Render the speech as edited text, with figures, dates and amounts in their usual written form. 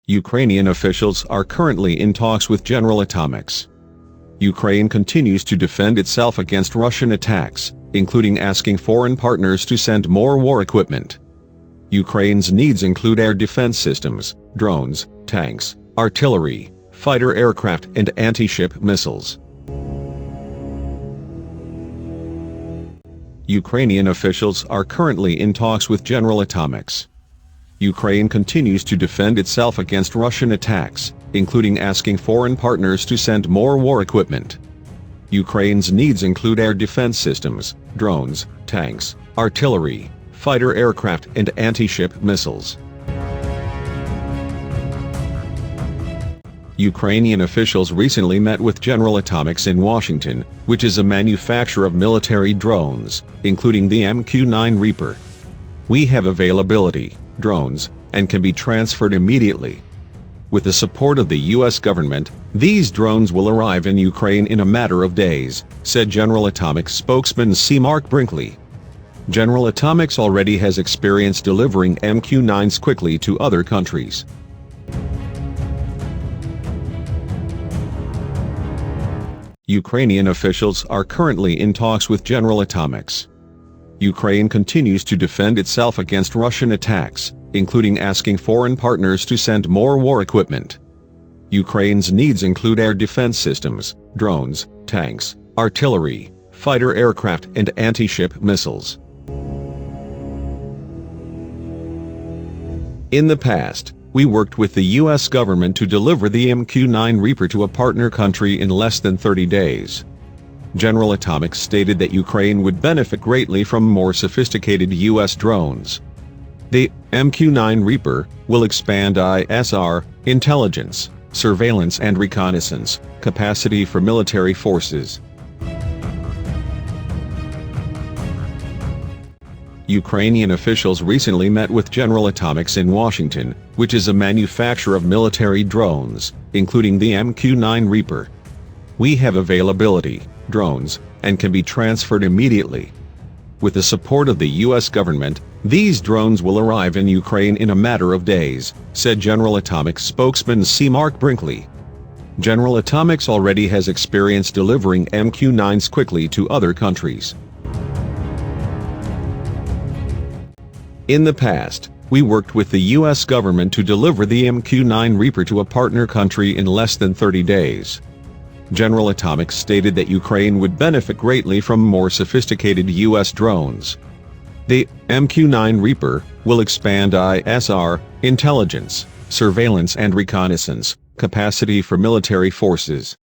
Ukrainian officials are currently in talks with General Atomics. Ukraine continues to defend itself against Russian attacks, including asking foreign partners to send more war equipment. Ukraine's needs include air defense systems, drones, tanks, artillery, fighter aircraft and anti-ship missiles. Ukrainian officials are currently in talks with General Atomics. Ukraine continues to defend itself against Russian attacks, including asking foreign partners to send more war equipment. Ukraine's needs include air defense systems, drones, tanks, artillery, fighter aircraft and anti-ship missiles. Ukrainian officials recently met with General Atomics in Washington, which is a manufacturer of military drones, including the MQ-9 Reaper. We have availability, drones, and can be transferred immediately. With the support of the U.S. government, these drones will arrive in Ukraine in a matter of days, said General Atomics spokesman C. Mark Brinkley. General Atomics already has experience delivering MQ-9s quickly to other countries. Ukrainian officials are currently in talks with General Atomics. Ukraine continues to defend itself against Russian attacks, including asking foreign partners to send more war equipment. Ukraine's needs include air defense systems, drones, tanks, artillery, fighter aircraft and anti-ship missiles. In the past, we worked with the U.S. government to deliver the MQ-9 Reaper to a partner country in less than 30 days. General Atomics stated that Ukraine would benefit greatly from more sophisticated U.S. drones. The MQ-9 Reaper will expand ISR, intelligence, surveillance and reconnaissance, capacity for military forces. Ukrainian officials recently met with General Atomics in Washington, which is a manufacturer of military drones, including the MQ-9 Reaper. We have availability, drones, and can be transferred immediately. With the support of the U.S. government, these drones will arrive in Ukraine in a matter of days, said General Atomics spokesman C. Mark Brinkley. General Atomics already has experience delivering MQ-9s quickly to other countries. In the past, we worked with the U.S. government to deliver the MQ-9 Reaper to a partner country in less than 30 days. General Atomics stated that Ukraine would benefit greatly from more sophisticated U.S. drones. The MQ-9 Reaper will expand ISR, intelligence, surveillance and reconnaissance, capacity for military forces.